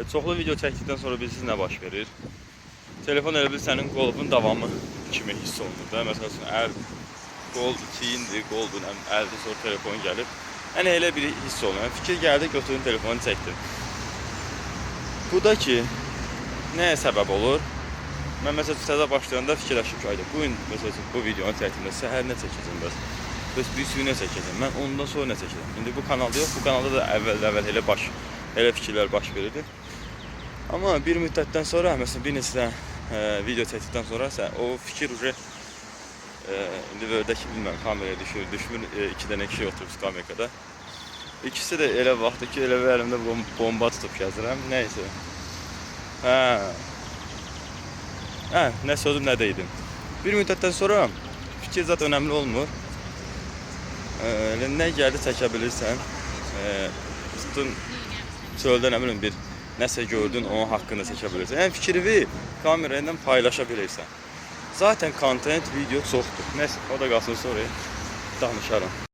Çoxlu video çəkdikdən sonra bilirsiniz nə baş verir? Telefon elə bil sənin qolubun davamı kimi hiss olunur da. Məsəl üçün, əl, qol, çiyindir, qoldur, əldir, sonra telefon gəlir. Yəni elə bir hiss olunur. Yəni, fikir gəldi, götürdün telefonu çəkdin. Bu da ki, nəyə səbəb olur? Mən məsəl üçün təzə başlayanda fikirləşim ki, bu gün məsəl üçün bu videonu çəkdiyimdə səhər nə çəkəcəm bəs? Bəs bir sürü nə çəkəcəm? Mən ondan sonra nə çəkəcəm? İndi bu kanalda yox, bu kanalda da əvvəl elə fikirlər baş verirdi. Amma bir müddətdən sonra, məsələn, bir neçə video çəkdikdən sonra o fikir indi böyüdəki bilməm, kameraya düşmür, iki dənə kişi oturur kamerada. İkisi də elə vaxtı ki, elə bir əlimdə bomba tutub gəzirəm, nəysə. Nə sözüm, nə deydim. Bir müddətdən sonra fikir zat önəmli olmur. Nə gəldi çəkə bilirsən, tutun çöldə nə bilim nəsə gördün, onun haqqında çəkə bilirsən. Yəni fikrini kamera ilə paylaşa bilirsən. Zaten content video çoxdur. Nəsə, o da qalsın sonra danışarım.